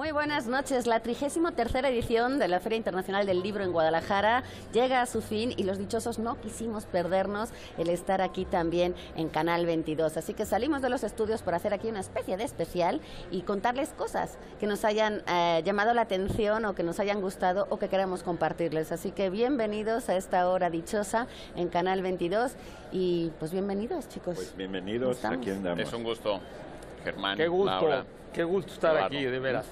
Muy buenas noches. La 33ª edición de la Feria Internacional del Libro en Guadalajara llega a su fin y los dichosos no quisimos perdernos el estar aquí también en Canal 22. Así que salimos de los estudios para hacer aquí una especie de especial y contarles cosas que nos hayan llamado la atención o que nos hayan gustado o que queramos compartirles. Así que bienvenidos a esta hora dichosa en Canal 22 y pues bienvenidos, chicos. Pues bienvenidos, aquí andamos. Es un gusto, Germán, Qué gusto, Laura. qué gusto estar Eduardo. aquí, de veras.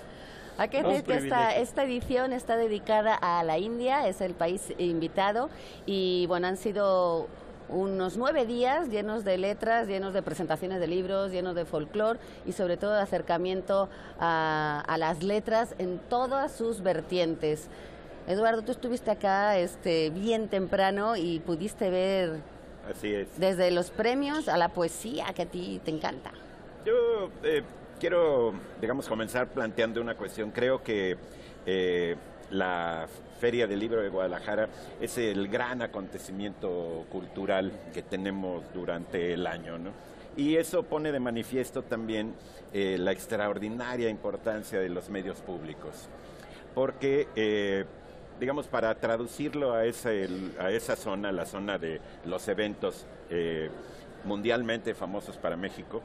Hay que decir que esta edición está dedicada a la India, es el país invitado y bueno, han sido unos 9 días llenos de letras, llenos de presentaciones de libros, llenos de folclore y sobre todo de acercamiento a las letras en todas sus vertientes. Eduardo, tú estuviste acá bien temprano y pudiste ver Así es. desde los premios a la poesía que a ti te encanta. Yo quiero, digamos, comenzar planteando una cuestión. Creo que la Feria del Libro de Guadalajara es el gran acontecimiento cultural que tenemos durante el año, ¿no? Y eso pone de manifiesto también la extraordinaria importancia de los medios públicos. Porque, digamos, para traducirlo a esa zona, la zona de los eventos mundialmente famosos para México,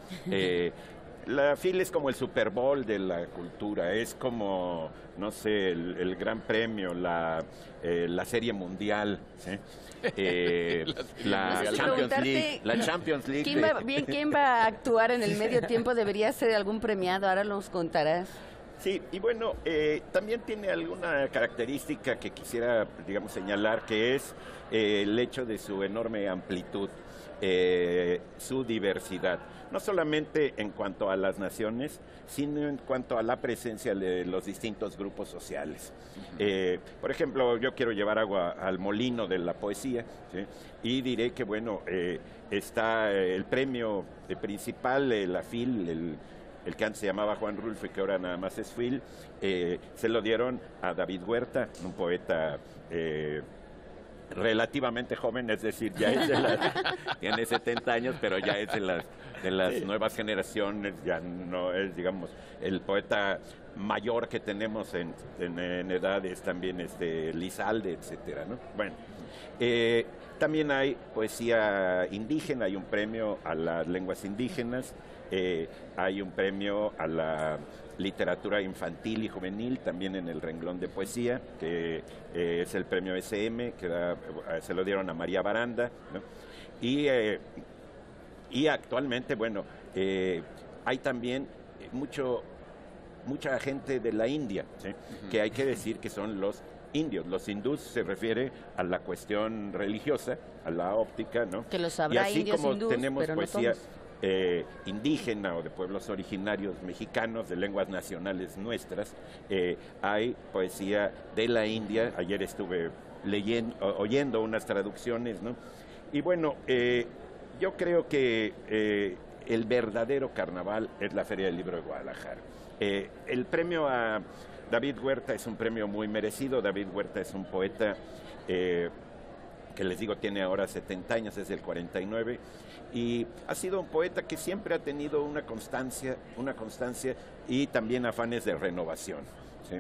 la FIL es como el Super Bowl de la cultura, es como, no sé, el Gran Premio, la Serie Mundial, ¿sí? La Champions League. ¿Quién va a actuar en el medio tiempo? Debería ser algún premiado, ahora nos contarás. Sí, y bueno, también tiene alguna característica que quisiera, digamos, señalar, que es el hecho de su enorme amplitud, su diversidad, no solamente en cuanto a las naciones, sino en cuanto a la presencia de los distintos grupos sociales. Por ejemplo, yo quiero llevar agua al molino de la poesía, ¿sí? Y diré que, bueno, está el premio principal, la FIL, el que antes se llamaba Juan Rulfo y que ahora nada más es FIL, se lo dieron a David Huerta, un poeta relativamente joven, es decir, ya es tiene 70 años, pero ya es de las nuevas generaciones, ya no es, digamos, el poeta mayor que tenemos en edades, también Lizalde, etcétera, ¿no? Bueno, también hay poesía indígena, hay un premio a las lenguas indígenas, hay un premio a la literatura infantil y juvenil, también en el renglón de poesía, que es el premio SM, que se lo dieron a María Baranda, ¿no? Y actualmente, bueno, hay también mucha gente de la India, ¿sí? Que hay que decir que son los indios. Los hindús se refiere a la cuestión religiosa, a la óptica, ¿no? Que los habrá y así indios como hindús, tenemos pero poesía no indígena o de pueblos originarios mexicanos, de lenguas nacionales nuestras, hay poesía de la India. Ayer estuve oyendo unas traducciones, ¿no? Y bueno, yo creo que el verdadero carnaval es la Feria del Libro de Guadalajara. El premio a David Huerta es un premio muy merecido. David Huerta es un poeta que les digo tiene ahora 70 años, es del 49, y ha sido un poeta que siempre ha tenido una constancia y también afanes de renovación, ¿sí?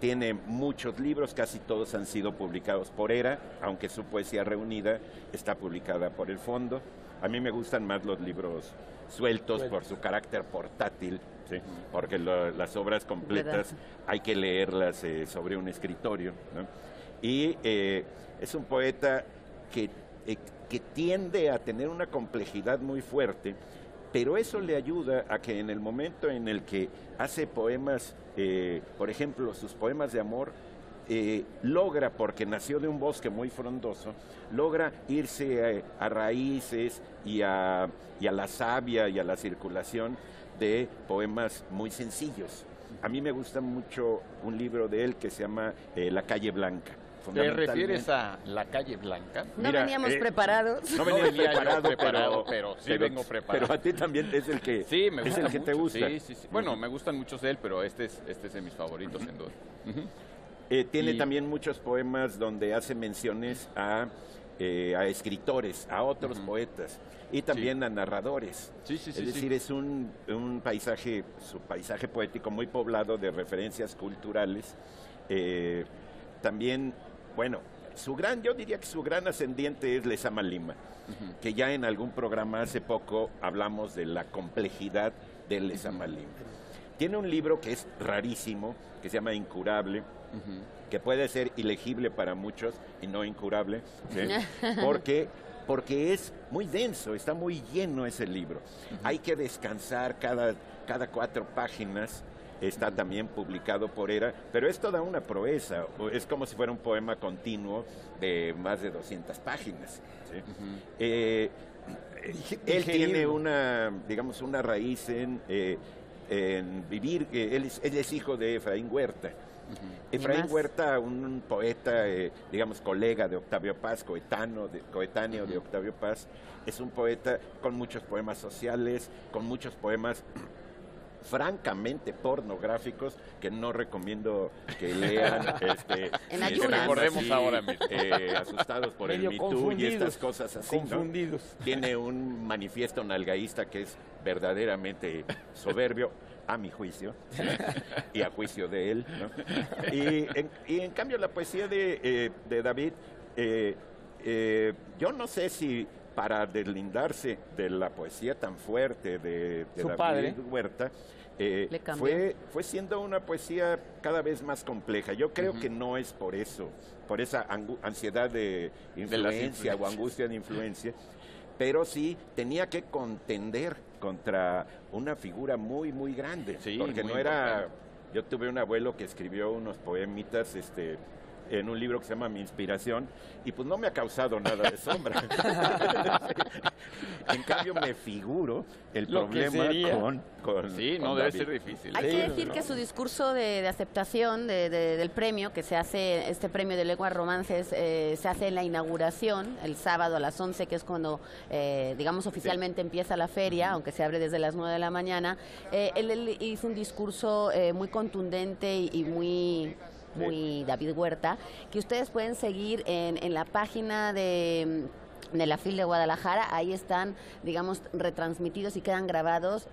Tiene muchos libros, casi todos han sido publicados por ERA, aunque su poesía reunida está publicada por el Fondo. A mí me gustan más los libros sueltos por su carácter portátil, ¿sí? Porque las obras completas hay que leerlas sobre un escritorio, ¿no? Y es un poeta que tiende a tener una complejidad muy fuerte, pero eso le ayuda a que en el momento en el que hace poemas, por ejemplo, sus poemas de amor, logra, porque nació de un bosque muy frondoso, logra irse a raíces y a la savia y a la circulación de poemas muy sencillos. A mí me gusta mucho un libro de él que se llama La Calle Blanca. ¿Te refieres a La Calle Blanca? No veníamos preparados. No venía preparado, pero sí vengo preparado. Pero a ti también es el que, sí, me gusta es el que mucho, te gusta. Sí. Bueno, me gustan muchos de él, pero este es de mis favoritos, sin duda. Tiene también muchos poemas donde hace menciones a a escritores, a otros poetas y también a narradores. Es decir, es un paisaje, su paisaje poético muy poblado de referencias culturales. También, bueno, yo diría que su gran ascendiente es Lezama Lima, que ya en algún programa hace poco hablamos de la complejidad de Lezama Lima. Tiene un libro que es rarísimo, que se llama Incurable, que puede ser ilegible para muchos y no incurable, ¿sí? porque es muy denso, está muy lleno ese libro. Hay que descansar cada 4 páginas. Está también publicado por ERA, pero es toda una proeza, es como si fuera un poema continuo de más de 200 páginas. ¿Sí? Él tiene una raíz en vivir, él es hijo de Efraín Huerta. Efraín Huerta, un poeta, colega de Octavio Paz, coetáneo de Octavio Paz, es un poeta con muchos poemas sociales, con muchos poemas francamente pornográficos que no recomiendo que lean. En ayunas. Recordemos ahora asustados por el Me Too y estas cosas así. Confundidos. ¿No? Tiene un manifiesto nalgaísta que es verdaderamente soberbio, a mi juicio, y a juicio de él, ¿no? Y en cambio la poesía de David, yo no sé si para deslindarse de la poesía tan fuerte de David Huerta, fue siendo una poesía cada vez más compleja. Yo creo que no es por eso, por esa ansiedad de influencia o angustia de influencia, pero sí tenía que contender contra una figura muy, muy grande, porque no era... Yo tuve un abuelo que escribió unos poemitas, en un libro que se llama Mi Inspiración, y pues no me ha causado nada de sombra. En cambio, me figuro el problema con Sí, no con debe David. ser difícil. Hay que decir que su discurso de aceptación del premio, que se hace, este premio de lenguas romances, se hace en la inauguración, el sábado a las 11, que es cuando, oficialmente empieza la feria, aunque se abre desde las 9 de la mañana. Él hizo un discurso muy contundente y muy David Huerta, que ustedes pueden seguir en la página de la FIL de Guadalajara. Ahí están, retransmitidos y quedan grabados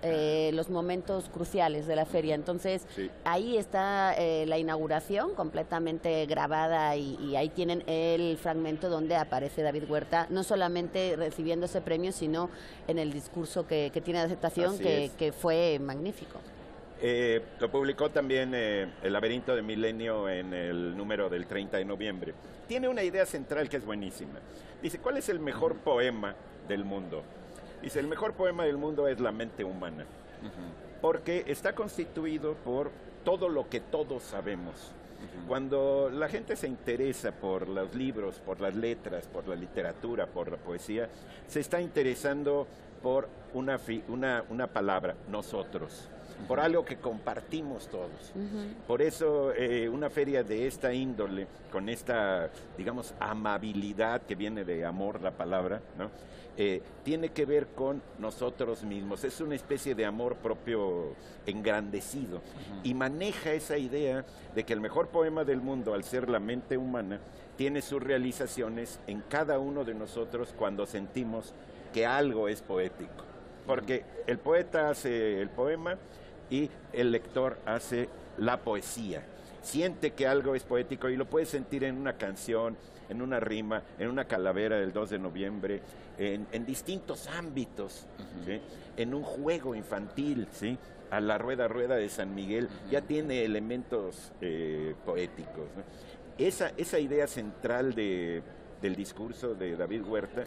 los momentos cruciales de la feria. Entonces, ahí está la inauguración completamente grabada y ahí tienen el fragmento donde aparece David Huerta, no solamente recibiendo ese premio, sino en el discurso que tiene de aceptación, que fue magnífico. Lo publicó también El Laberinto de Milenio en el número del 30 de noviembre. Tiene una idea central que es buenísima. Dice, ¿cuál es el mejor poema del mundo? Dice, el mejor poema del mundo es la mente humana, porque está constituido por todo lo que todos sabemos. Cuando la gente se interesa por los libros, por las letras, por la literatura, por la poesía, se está interesando por una palabra, nosotros, por algo que compartimos todos. Por eso una feria de esta índole, con esta, amabilidad que viene de amor la palabra, ¿no? Tiene que ver con nosotros mismos. Es una especie de amor propio engrandecido y maneja esa idea de que el mejor poema del mundo, al ser la mente humana, tiene sus realizaciones en cada uno de nosotros cuando sentimos que algo es poético. Porque el poeta hace el poema y el lector hace la poesía. Siente que algo es poético y lo puede sentir en una canción, en una rima, en una calavera del 2 de noviembre, en distintos ámbitos, ¿sí? En un juego infantil, ¿sí? A la rueda de San Miguel, ya tiene elementos poéticos, ¿no? Esa idea central del discurso de David Huerta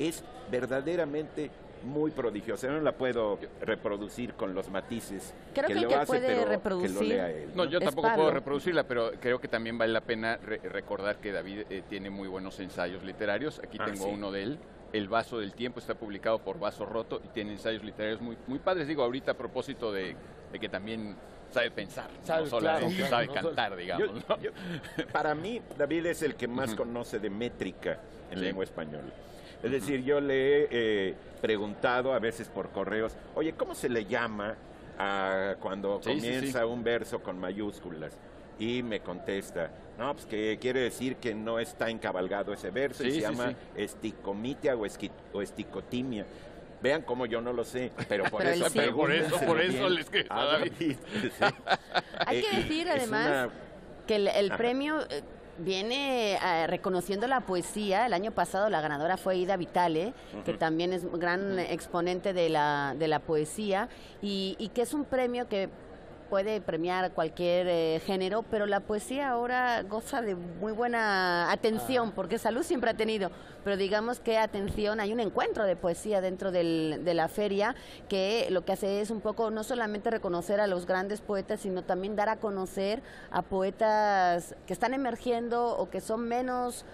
es verdaderamente muy prodigiosa. Yo no la puedo reproducir con los matices creo que lo el hace, puede pero reproducir, que lo lea él. No, yo es tampoco Pablo. puedo reproducirla, pero creo que también vale la pena recordar que David tiene muy buenos ensayos literarios. Aquí tengo uno de él. El Vaso del Tiempo está publicado por Vaso Roto y tiene ensayos literarios muy, muy padres. Digo, ahorita a propósito de que también sabe pensar, no solamente sabe cantar, digamos. Para mí, David es el que más conoce de métrica en lengua española. Es decir, yo le he preguntado a veces por correos, oye, ¿cómo se le llama a cuando comienza un verso con mayúsculas? y me contesta, no, pues que quiere decir que no está encabalgado ese verso, y se llama esticomitia o esticotimia. Vean cómo yo no lo sé, pero por eso sí. Por eso les queda a David. Sí. Hay que decir además que el premio viene reconociendo la poesía. El año pasado la ganadora fue Ida Vitale, que también es gran exponente de la poesía, y que es un premio que puede premiar cualquier género, pero la poesía ahora goza de muy buena atención, porque Salud siempre ha tenido, pero digamos que atención, hay un encuentro de poesía dentro de la feria, que lo que hace es un poco no solamente reconocer a los grandes poetas, sino también dar a conocer a poetas que están emergiendo o que son menos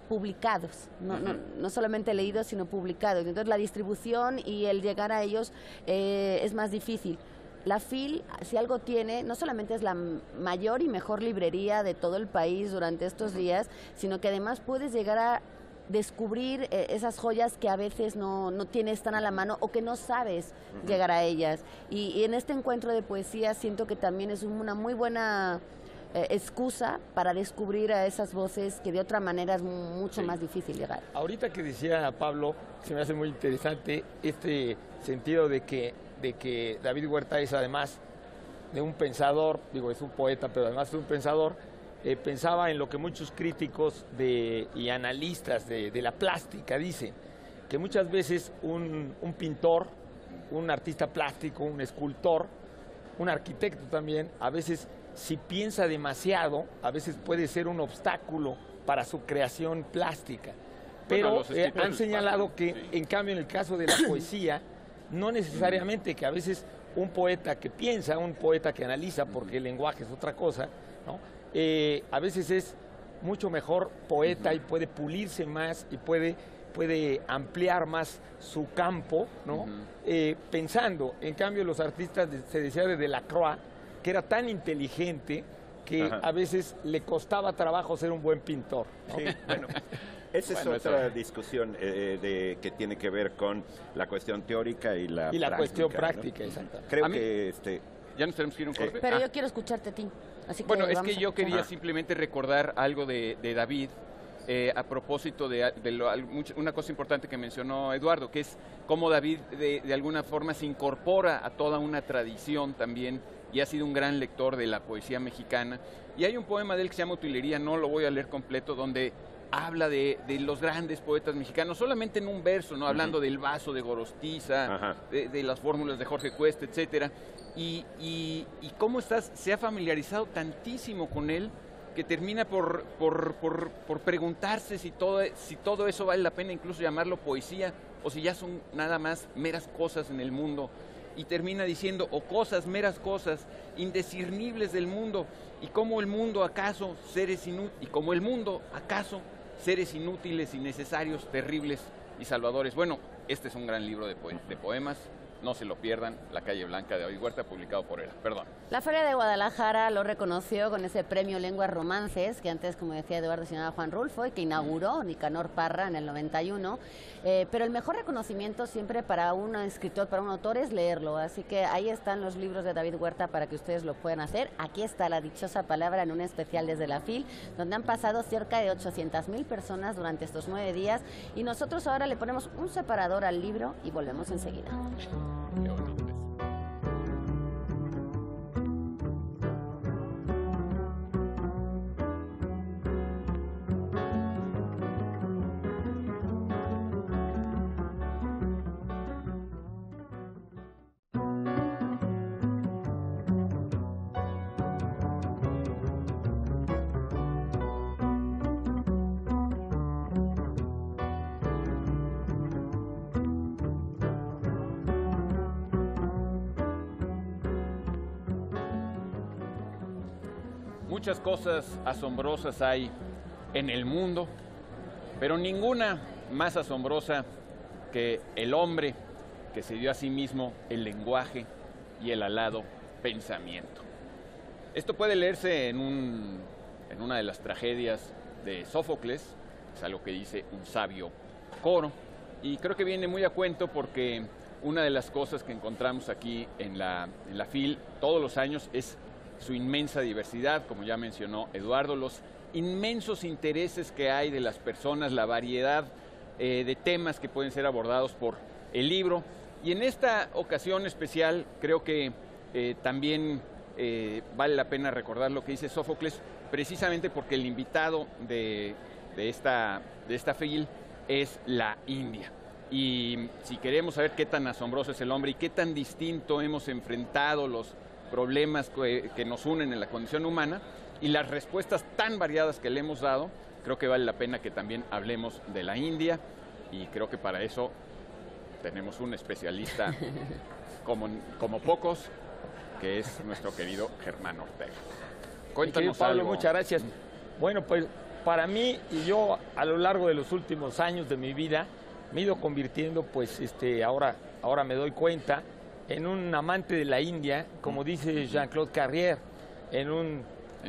publicados, no solamente leídos, sino publicados. Entonces la distribución y el llegar a ellos es más difícil. La FIL, si algo tiene, no solamente es la mayor y mejor librería de todo el país durante estos días, sino que además puedes llegar a descubrir esas joyas que a veces no tienes tan a la mano o que no sabes llegar a ellas. Y en este encuentro de poesía siento que también es una muy buena excusa para descubrir a esas voces que de otra manera es mucho más difícil llegar. Ahorita que decía Pablo, se me hace muy interesante este sentido de que David Huerta es además de un pensador, digo, es un poeta, pero además es un pensador, pensaba en lo que muchos críticos y analistas de la plástica dicen, que muchas veces un pintor, un artista plástico, un escultor, un arquitecto también, a veces si piensa demasiado, a veces puede ser un obstáculo para su creación plástica. Pero han señalado que, en cambio, en el caso de la poesía, no necesariamente, que a veces un poeta que piensa, un poeta que analiza, porque el lenguaje es otra cosa, ¿no? A veces es mucho mejor poeta y puede pulirse más y puede ampliar más su campo, ¿no? Pensando. En cambio, los artistas, se decía de Delacroix, que era tan inteligente que a veces le costaba trabajo ser un buen pintor, ¿no? Sí, bueno. Esa es otra discusión que tiene que ver con la cuestión teórica y la cuestión práctica, ¿no? Exactamente. Creo que ¿Ya nos tenemos que ir a un corte? Pero yo quiero escucharte a ti. Así que bueno, es que yo quería simplemente recordar algo de David, a propósito de una cosa importante que mencionó Eduardo, que es cómo David de alguna forma se incorpora a toda una tradición también, y ha sido un gran lector de la poesía mexicana. Y hay un poema de él que se llama Utilería, no lo voy a leer completo, donde habla de los grandes poetas mexicanos, solamente en un verso, ¿no? Hablando del vaso de Gorostiza, de las fórmulas de Jorge Cuesta, etcétera, y cómo se ha familiarizado tantísimo con él, que termina por preguntarse si todo eso vale la pena incluso llamarlo poesía, o si ya son nada más meras cosas en el mundo. Y termina diciendo, cosas, meras cosas, indiscernibles del mundo, y como el mundo acaso seres inútiles, innecesarios, terribles y salvadores. Bueno, este es un gran libro de poemas. No se lo pierdan, La calle blanca de David Huerta, publicado por ERA. Perdón. La Feria de Guadalajara lo reconoció con ese premio Lenguas Romances, que antes, como decía Eduardo, se llamaba Juan Rulfo, y que inauguró Nicanor Parra en el 91. Pero el mejor reconocimiento siempre para un escritor, para un autor, es leerlo. Así que ahí están los libros de David Huerta para que ustedes lo puedan hacer. Aquí está La dichosa palabra en un especial desde la FIL, donde han pasado cerca de 800,000 personas durante estos 9 días. Y nosotros ahora le ponemos un separador al libro y volvemos enseguida. Qué bonito es. Muchas cosas asombrosas hay en el mundo, pero ninguna más asombrosa que el hombre que se dio a sí mismo el lenguaje y el alado pensamiento. Esto puede leerse en una de las tragedias de Sófocles, es algo que dice un sabio coro, y creo que viene muy a cuento porque una de las cosas que encontramos aquí en la FIL todos los años es su inmensa diversidad, como ya mencionó Eduardo, los inmensos intereses que hay de las personas, la variedad de temas que pueden ser abordados por el libro. Y en esta ocasión especial creo que también vale la pena recordar lo que dice Sófocles, precisamente porque el invitado de esta FIL es la India. Y si queremos saber qué tan asombroso es el hombre y qué tan distinto hemos enfrentado los problemas que nos unen en la condición humana y las respuestas tan variadas que le hemos dado, creo que vale la pena que también hablemos de la India, y creo que para eso tenemos un especialista como pocos, que es nuestro querido Germán Ortega. Cuéntanos, Pablo, algo. Muchas gracias. Bueno, pues para mí, y yo a lo largo de los últimos años de mi vida me he ido convirtiendo, pues ahora me doy cuenta, en un amante de la India, como dice Jean-Claude Carrière, en un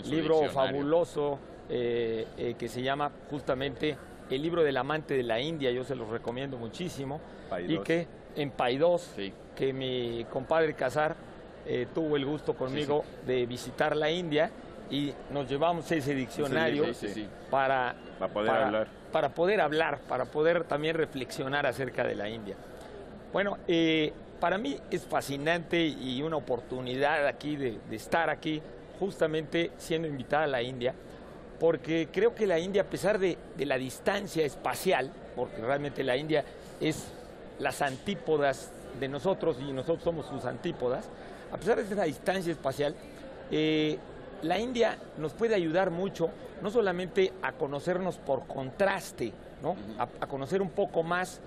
libro fabuloso que se llama justamente El libro del amante de la India. Yo se los recomiendo muchísimo. Y que en Paidós, sí, que mi compadre Casar tuvo el gusto conmigo de visitar la India, y nos llevamos ese diccionario para poder hablar, para poder también reflexionar acerca de la India. Bueno, para mí es fascinante y una oportunidad aquí de estar aquí, justamente siendo invitada a la India, porque creo que la India, a pesar de la distancia espacial, porque realmente la India es las antípodas de nosotros y nosotros somos sus antípodas, a pesar de esa distancia espacial, la India nos puede ayudar mucho, no solamente a conocernos por contraste, ¿no? A conocer un poco más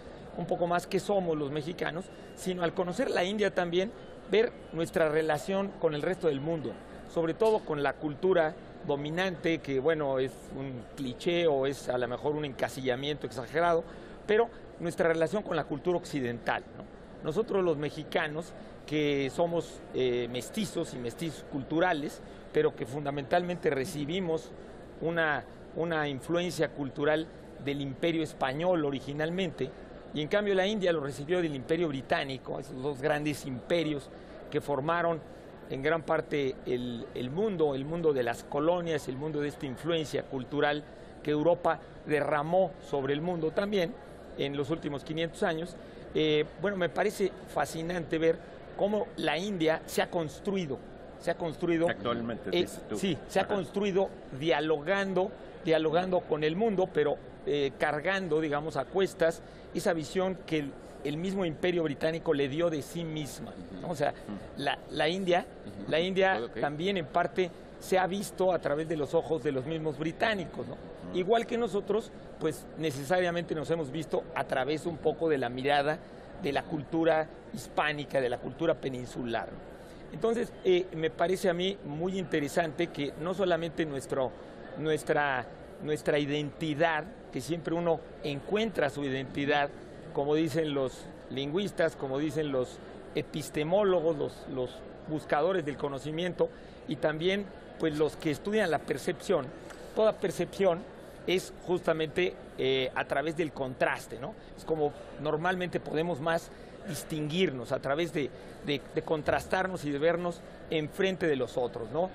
qué somos los mexicanos, sino al conocer la India también ver nuestra relación con el resto del mundo, sobre todo con la cultura dominante, que bueno, es un cliché o es a lo mejor un encasillamiento exagerado, pero nuestra relación con la cultura occidental, ¿no? Nosotros los mexicanos, que somos mestizos y mestizos culturales, pero que fundamentalmente recibimos una influencia cultural del Imperio Español originalmente, y en cambio la India lo recibió del Imperio Británico, esos dos grandes imperios que formaron en gran parte el mundo de las colonias, el mundo de esta influencia cultural que Europa derramó sobre el mundo también en los últimos 500 años. Bueno, me parece fascinante ver cómo la India se ha construido actualmente, dices tú. Sí, se ha construido dialogando con el mundo, pero cargando, digamos, a cuestas esa visión que el mismo Imperio Británico le dio de sí misma, ¿no? O sea, la India también en parte se ha visto a través de los ojos de los mismos británicos, ¿no? Igual que nosotros, pues necesariamente nos hemos visto a través un poco de la mirada de la cultura hispánica, de la cultura peninsular, ¿no? Entonces, me parece a mí muy interesante que no solamente nuestra identidad, que siempre uno encuentra su identidad, como dicen los lingüistas, como dicen los epistemólogos, los buscadores del conocimiento, y también pues los que estudian la percepción. Toda percepción es justamente a través del contraste, ¿no? Es como normalmente podemos más distinguirnos, a través de contrastarnos y de vernos enfrente de los otros, ¿no?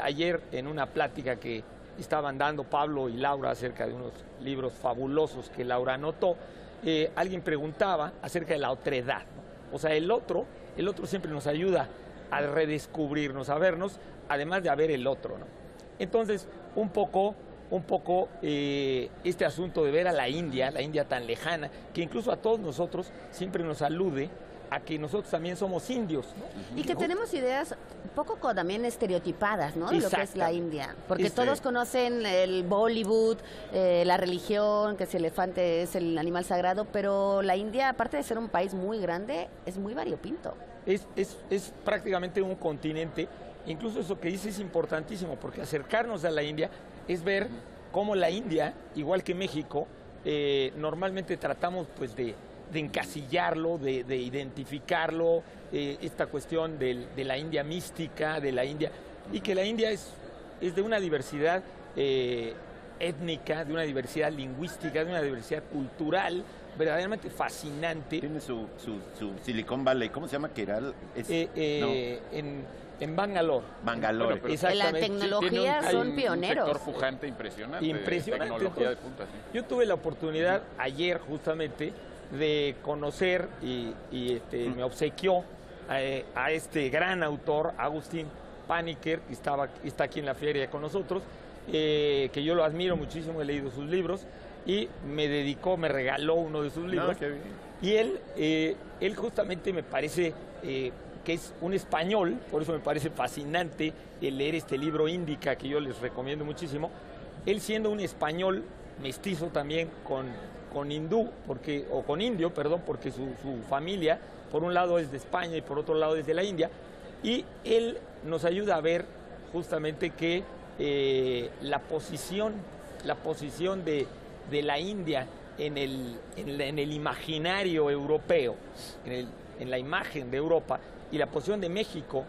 Ayer en una plática que estaban dando Pablo y Laura acerca de unos libros fabulosos que Laura anotó, alguien preguntaba acerca de la otredad, ¿no? O sea, el otro siempre nos ayuda a redescubrirnos, a vernos, además de a ver el otro, ¿no? Entonces, un poco este asunto de ver a la India tan lejana, que incluso a todos nosotros siempre nos alude a que nosotros también somos indios, ¿no? Y que tenemos ideas un poco también estereotipadas, ¿no? De lo que es la India. Porque todos conocen el Bollywood, la religión, que ese elefante es el animal sagrado, pero la India, aparte de ser un país muy grande, es muy variopinto. Es prácticamente un continente. Incluso eso que dice es importantísimo, porque acercarnos a la India es ver cómo la India, igual que México, normalmente tratamos pues de encasillarlo, de identificarlo, esta cuestión de la India mística, de la India, y que la India es de una diversidad étnica, de una diversidad lingüística, de una diversidad cultural verdaderamente fascinante. Tiene su Silicon Valley, ¿cómo se llama? Que era En Bangalore. Bangalore. Bueno, en la tecnología son pioneros. Un sector pujante impresionante. Impresionante. De tecnología de punta, sí. Yo tuve la oportunidad ayer justamente de conocer y me obsequió a este gran autor, Agustín Paniker, que está aquí en la feria con nosotros, que yo lo admiro muchísimo, he leído sus libros, y me regaló uno de sus libros. Qué bien. Y él justamente me parece que es un español, por eso me parece fascinante el leer este libro Índica, que yo les recomiendo muchísimo. Él siendo un español mestizo también con hindú, o con indio, perdón, porque su familia, por un lado es de España y por otro lado es de la India, y él nos ayuda a ver justamente que la posición de la India en el imaginario europeo, en la imagen de Europa, y la posición de México,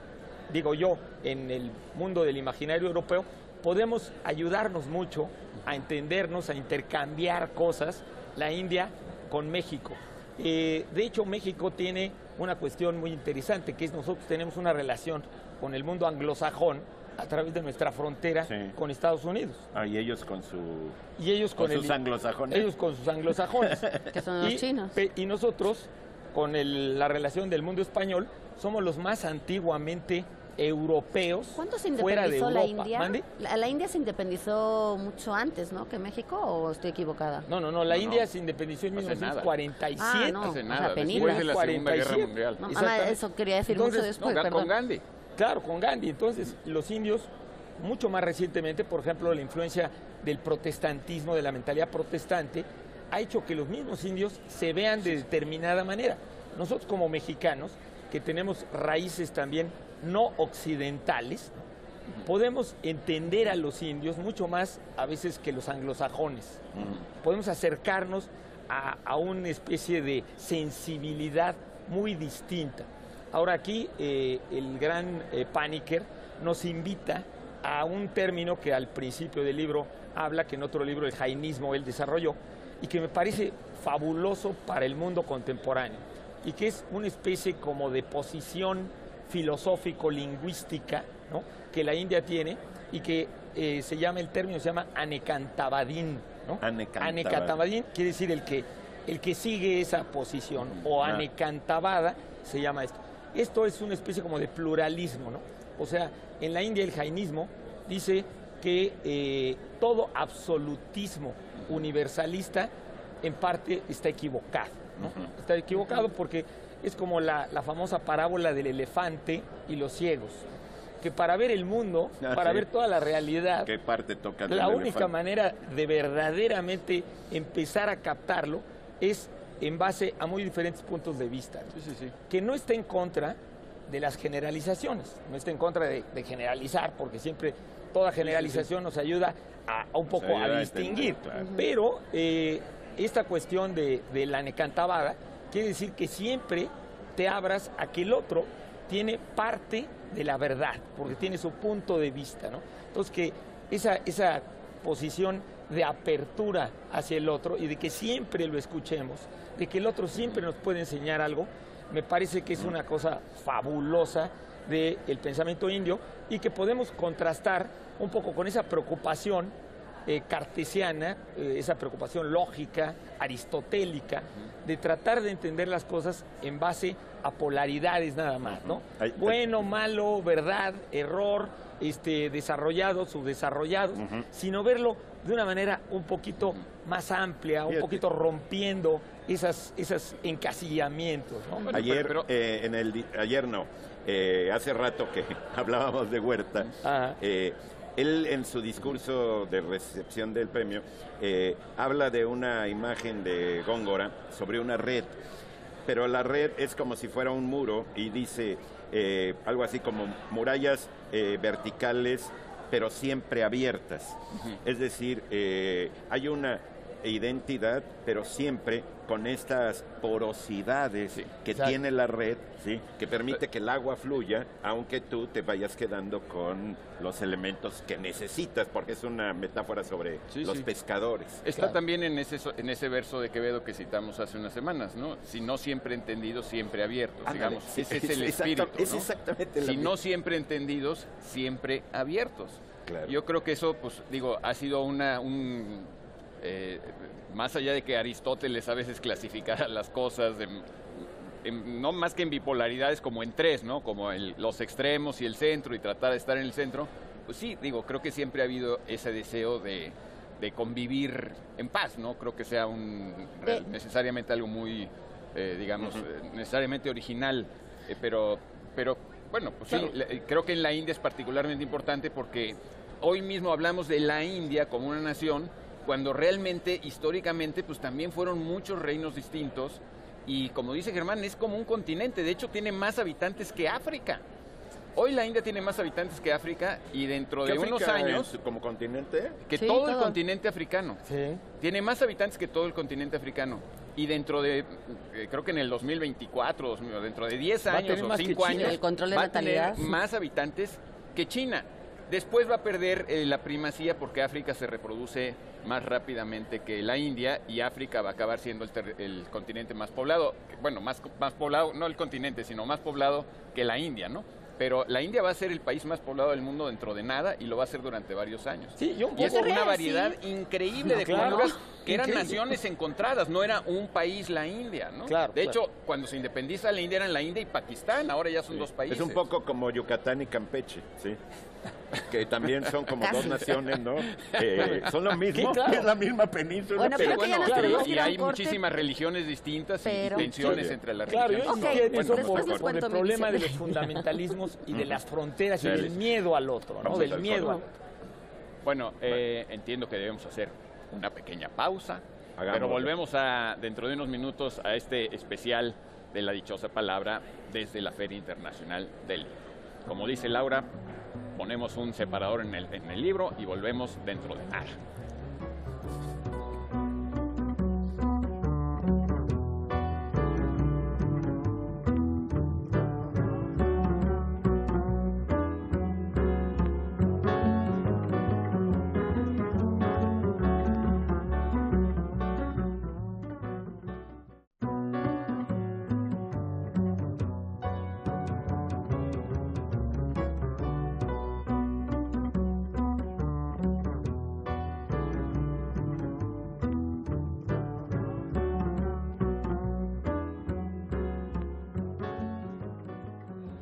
digo yo, en el mundo del imaginario europeo, podemos ayudarnos mucho a entendernos, a intercambiar cosas, la India con México. De hecho, México tiene una cuestión muy interesante, que es nosotros tenemos una relación con el mundo anglosajón a través de nuestra frontera con Estados Unidos. Y ellos con sus anglosajones. Ellos con sus anglosajones. Que son los chinos. Y nosotros, con la relación del mundo español, somos los más antiguamente europeos. ¿Cuándo se fuera de independizó Europa. la India? ¿Mande? La India se independizó mucho antes, ¿no?, que México, ¿o estoy equivocada? No, la India se independizó en 1947. Hace nada, o sea, después de la Segunda 47. Guerra Mundial. No, eso quería decir Entonces, mucho después, perdón. Con Gandhi. Claro, con Gandhi. Entonces, los indios, mucho más recientemente, por ejemplo, la influencia del protestantismo, de la mentalidad protestante, ha hecho que los mismos indios se vean de determinada manera. Nosotros como mexicanos, que tenemos raíces también no occidentales, podemos entender a los indios mucho más a veces que los anglosajones. Podemos acercarnos a una especie de sensibilidad muy distinta. Ahora aquí el gran Paniker nos invita a un término que al principio del libro habla, que en otro libro, el jainismo, él desarrolló, y que me parece fabuloso para el mundo contemporáneo, y que es una especie como de posición filosófico-lingüística, ¿no?, que la India tiene, y que el término se llama Anekantavadin, ¿no? Anekantavadin quiere decir el que sigue esa posición, o Anekantavada se llama esto. Esto es una especie como de pluralismo, ¿no? O sea, en la India el jainismo dice que todo absolutismo universalista en parte está equivocado, ¿no? Está equivocado porque es como la famosa parábola del elefante y los ciegos, que para ver el mundo, para ver toda la realidad, ¿qué parte toca la única manera de verdaderamente empezar a captarlo es en base a muy diferentes puntos de vista, ¿no? Que no está en contra de las generalizaciones, no está en contra de generalizar, porque siempre toda generalización nos ayuda a un poco a distinguir, pero esta cuestión de la Anekantavada quiere decir que siempre te abras a que el otro tiene parte de la verdad, porque tiene su punto de vista, ¿no? Entonces, que esa posición de apertura hacia el otro y de que siempre lo escuchemos, de que el otro siempre nos puede enseñar algo, me parece que es una cosa fabulosa del pensamiento indio, y que podemos contrastar un poco con esa preocupación cartesiana, esa preocupación lógica, aristotélica, de tratar de entender las cosas en base a polaridades nada más, ¿no? Bueno, malo, verdad, error, desarrollados, subdesarrollados, sino verlo de una manera un poquito más amplia, un poquito rompiendo esos encasillamientos, ¿no? Hace rato que hablábamos de Huerta, él en su discurso de recepción del premio habla de una imagen de Góngora sobre una red, pero la red es como si fuera un muro, y dice algo así como murallas verticales pero siempre abiertas. Es decir, hay una e identidad, pero siempre con estas porosidades que tiene la red, ¿sí? Que permite que el agua fluya, aunque tú te vayas quedando con los elementos que necesitas, porque es una metáfora sobre los pescadores. Está también en ese verso de Quevedo que citamos hace unas semanas, ¿no? Si no siempre entendidos, siempre abiertos, digamos. Ese es el espíritu, ¿no? Es exactamente si no siempre entendidos, siempre abiertos. Claro. Yo creo que eso, pues, digo, ha sido más allá de que Aristóteles a veces clasificara las cosas no más que en bipolaridades, como en tres, ¿no? Como los extremos y el centro, y tratar de estar en el centro. Pues sí, digo, creo que siempre ha habido ese deseo de convivir en paz, ¿no? Creo que sea necesariamente algo muy, necesariamente original, pero bueno, pues sí, creo que en la India es particularmente importante porque hoy mismo hablamos de la India como una nación, cuando realmente, históricamente, pues también fueron muchos reinos distintos, y como dice Germán, es como un continente. De hecho, tiene más habitantes que África. Hoy la India tiene más habitantes que África, y dentro de unos años... ¿Como continente? Que todo el continente africano. Sí. Tiene más habitantes que todo el continente africano. Y dentro de, creo que en el 2024, dentro de 10 años o 5 años, el control de va a natalidad. tener más habitantes que China. Después va a perder la primacía porque África se reproduce más rápidamente que la India, y África va a acabar siendo el continente más poblado. Bueno, más poblado, no el continente, sino más poblado que la India, ¿no? Pero la India va a ser el país más poblado del mundo dentro de nada, y lo va a hacer durante varios años. Sí, y es una variedad increíble de culturas que eran naciones encontradas, no era un país la India, ¿no? Claro, de hecho, cuando se independiza la India eran la India y Pakistán, ahora ya son dos países. Es un poco como Yucatán y Campeche, ¿sí? Que también son como dos naciones, ¿no? Son lo mismo, es la misma península. Bueno, pero y hay muchísimas religiones distintas y tensiones entre las religiones. Por el problema de los fundamentalismos y de las fronteras y del miedo al otro, ¿no? Del miedo al otro. Bueno, entiendo que debemos hacer una pequeña pausa, pero volvemos dentro de unos minutos a este especial de la dichosa palabra desde la Feria Internacional del Libro. Como dice Laura, ponemos un separador en el libro y volvemos dentro de nada.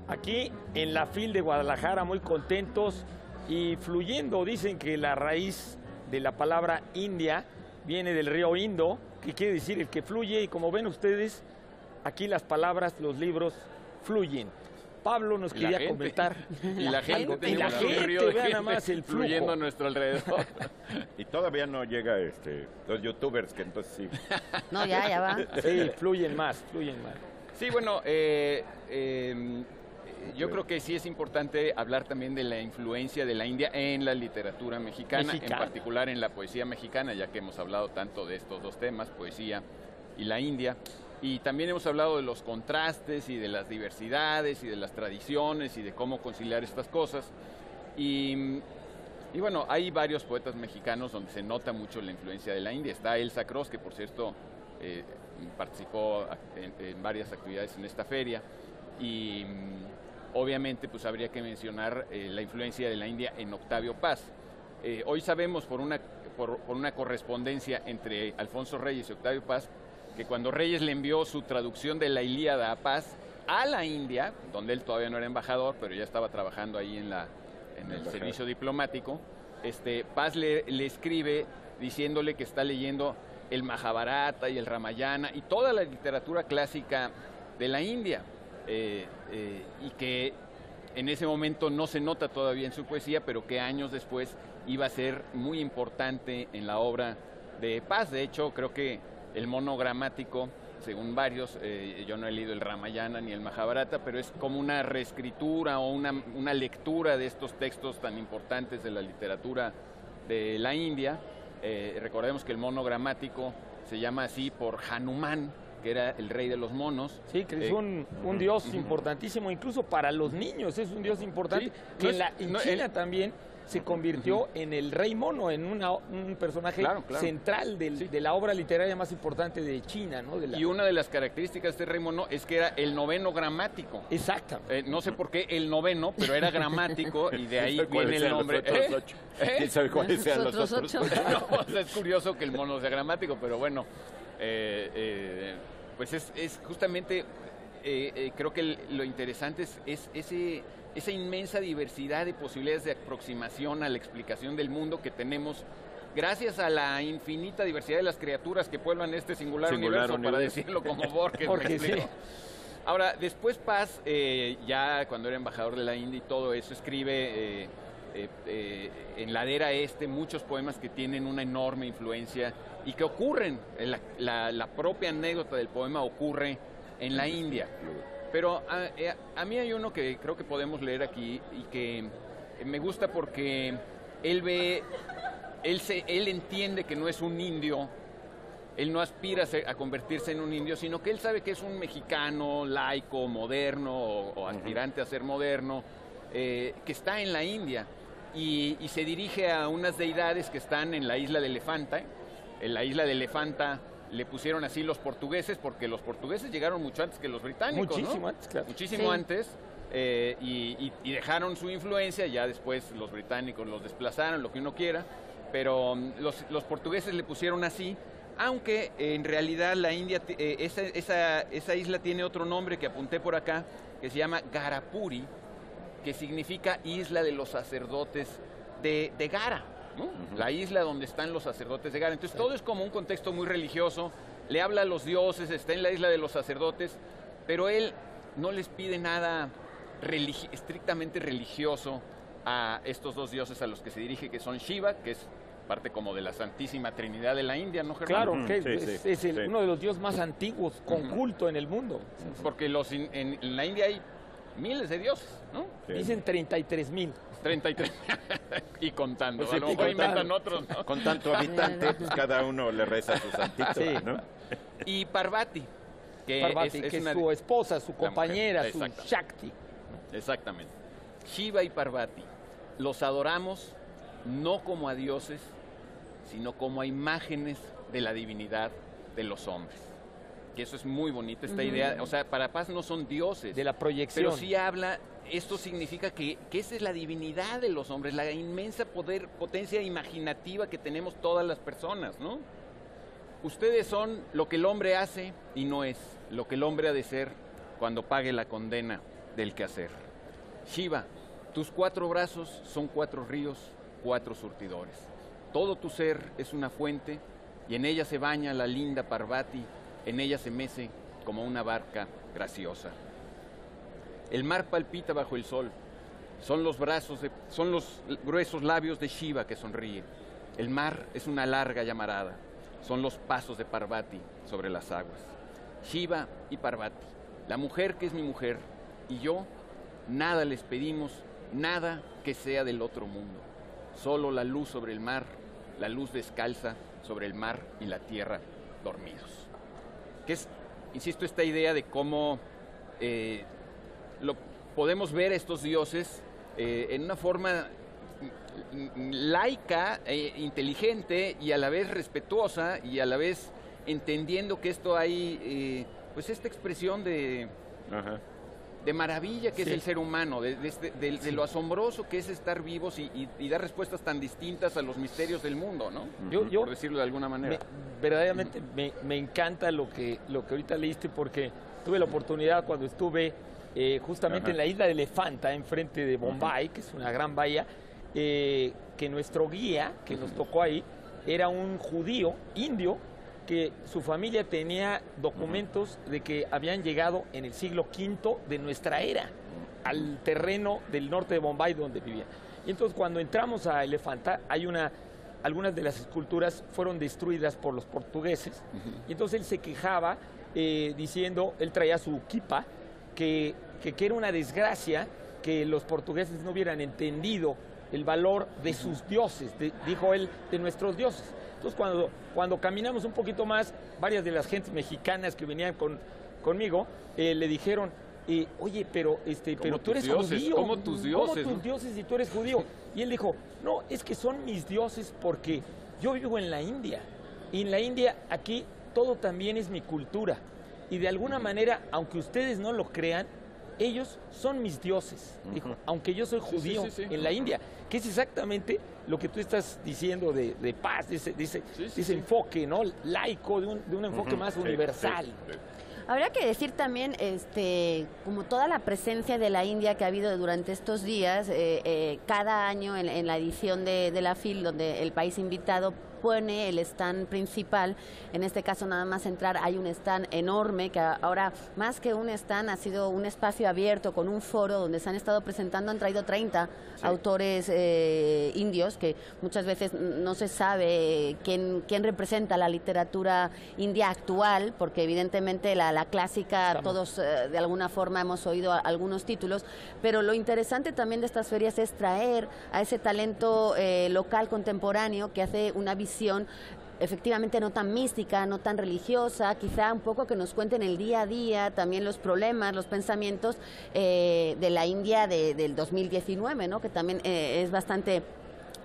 Aquí en la FIL de Guadalajara, muy contentos y fluyendo. Dicen que la raíz de la palabra India viene del río Indo, que quiere decir el que fluye, y como ven ustedes, aquí las palabras, los libros fluyen. Pablo nos quería comentar. Y la gente, vean nada más el flujo fluyendo a nuestro alrededor. Y todavía no llega los youtubers, que entonces sí. No, ya va. Sí, fluyen más. Sí, bueno, yo creo que sí es importante hablar también de la influencia de la India en la literatura mexicana, en particular en la poesía mexicana, ya que hemos hablado tanto de estos dos temas, poesía y la India. Y también hemos hablado de los contrastes y de las diversidades y de las tradiciones y de cómo conciliar estas cosas. Y bueno, hay varios poetas mexicanos donde se nota mucho la influencia de la India. Está Elsa Cross, que por cierto participó en varias actividades en esta feria. Y obviamente pues habría que mencionar la influencia de la India en Octavio Paz. Hoy sabemos por una correspondencia entre Alfonso Reyes y Octavio Paz, que cuando Reyes le envió su traducción de la Ilíada a Paz a la India, donde él todavía no era embajador, pero ya estaba trabajando ahí en el servicio diplomático, Paz le escribe diciéndole que está leyendo el Mahabharata y el Ramayana y toda la literatura clásica de la India, y que en ese momento no se nota todavía en su poesía, pero que años después iba a ser muy importante en la obra de Paz. De hecho, creo que el monogramático, según varios, yo no he leído el Ramayana ni el Mahabharata, pero es como una reescritura o una lectura de estos textos tan importantes de la literatura de la India, Recordemos que el mono gramático se llama así por Hanuman, que era el rey de los monos. Sí, que es un dios importantísimo, incluso para los niños es un dios importante, que en China también se convirtió en el rey mono, en un personaje central de la obra literaria más importante de China, ¿no? Y una de las características de este rey mono es que era el noveno gramático. Exacto. No sé por qué el noveno, pero era gramático y de ahí viene el nombre. ¿Quién sabe cuáles sean los otros 8? No, o sea, es curioso que el mono sea gramático, pero bueno, pues es justamente, creo que lo interesante es esa inmensa diversidad de posibilidades de aproximación a la explicación del mundo que tenemos gracias a la infinita diversidad de las criaturas que pueblan este singular universo, para decirlo como Borges. Sí. Ahora, después Paz, ya cuando era embajador de la India y todo eso, escribe en Ladera Este muchos poemas que tienen una enorme influencia y que ocurren, la propia anécdota del poema ocurre en la India. Pero a mí hay uno que creo que podemos leer aquí y que me gusta porque él entiende que no es un indio, él no aspira a convertirse en un indio, sino que él sabe que es un mexicano laico, moderno o aspirante a ser moderno, que está en la India y se dirige a unas deidades que están en la isla de Elefanta. En la isla de Elefanta le pusieron así los portugueses, porque los portugueses llegaron mucho antes que los británicos, muchísimo antes, claro. Muchísimo antes, y dejaron su influencia, ya después los británicos los desplazaron, lo que uno quiera, pero los portugueses le pusieron así, aunque en realidad la India, esa isla tiene otro nombre que apunté por acá, que se llama Garapuri, que significa isla de los sacerdotes de Gara. ¿No? La isla donde están los sacerdotes de Gara. Entonces todo es como un contexto muy religioso, le habla a los dioses, está en la isla de los sacerdotes, pero él no les pide nada estrictamente religioso a estos dos dioses a los que se dirige, que son Shiva, que es parte como de la Santísima Trinidad de la India, ¿no, Germán? Claro, que es uno de los dioses más antiguos con culto en el mundo. Porque en la India hay miles de dioses, ¿no? Dicen 33,000. 33 y contando, pues sí, a lo mejor inventan otros, ¿no? Con tanto habitante, pues cada uno le reza a su santito, ¿no? Y Parvati, que es su esposa, su compañera, su Shakti. Exactamente. Shiva y Parvati, los adoramos no como a dioses, sino como a imágenes de la divinidad de los hombres. Que eso es muy bonito, esta idea. O sea, para Paz no son dioses. De la proyección. Pero sí habla, esto significa que esa es la divinidad de los hombres, la inmensa potencia imaginativa que tenemos todas las personas, ¿no? Ustedes son lo que el hombre hace y no es, lo que el hombre ha de ser cuando pague la condena del quehacer. Shiva, tus 4 brazos son 4 ríos, 4 surtidores. Todo tu ser es una fuente y en ella se baña la linda Parvati, en ella se mece como una barca graciosa. El mar palpita bajo el sol. Son los gruesos labios de Shiva que sonríe. El mar es una larga llamarada. Son los pasos de Parvati sobre las aguas. Shiva y Parvati, la mujer que es mi mujer, y yo, nada les pedimos, nada que sea del otro mundo. Solo la luz sobre el mar, la luz descalza sobre el mar y la tierra dormidos. Que es, insisto, esta idea de cómo podemos ver a estos dioses en una forma laica, inteligente y a la vez respetuosa y a la vez entendiendo que esto hay, pues esta expresión de maravilla que es el ser humano, de lo asombroso que es estar vivos y dar respuestas tan distintas a los misterios del mundo, ¿no? Por decirlo de alguna manera. Verdaderamente me encanta lo que ahorita leíste, porque tuve la oportunidad cuando estuve justamente en la isla de Elefanta, enfrente de Bombay, que es una gran bahía, que nuestro guía que nos tocó ahí era un judío indio que su familia tenía documentos de que habían llegado en el siglo V de nuestra era al terreno del norte de Bombay donde vivía. Y entonces cuando entramos a Elefanta, algunas de las esculturas fueron destruidas por los portugueses, y entonces él se quejaba diciendo, él traía su kipa, que era una desgracia que los portugueses no hubieran entendido el valor de sus dioses, dijo él, de nuestros dioses. Entonces, cuando caminamos un poquito más, varias de las gentes mexicanas que venían conmigo le dijeron, oye, pero tú eres judío. ¿Cómo tus dioses? ¿Cómo tus dioses si tú eres judío? Y él dijo, no, es que son mis dioses porque yo vivo en la India. Y en la India, aquí, todo también es mi cultura. Y de alguna manera, aunque ustedes no lo crean, ellos son mis dioses, dijo, aunque yo soy judío en la India, que es exactamente lo que tú estás diciendo de paz, de ese enfoque, ¿no? Laico, de un enfoque más universal. Habría que decir también, como toda la presencia de la India que ha habido durante estos días, cada año en la edición de la FIL, donde el país invitado pone el stand principal, en este caso nada más entrar, hay un stand enorme, que ahora más que un stand ha sido un espacio abierto con un foro donde se han estado presentando, han traído 30 autores indios, que muchas veces no se sabe quién representa la literatura india actual, porque evidentemente la clásica todos de alguna forma hemos oído algunos títulos, pero lo interesante también de estas ferias es traer a ese talento local contemporáneo que hace una visión efectivamente no tan mística, no tan religiosa, quizá un poco que nos cuenten el día a día, también los problemas, los pensamientos de la India del 2019, ¿no? Que también es bastante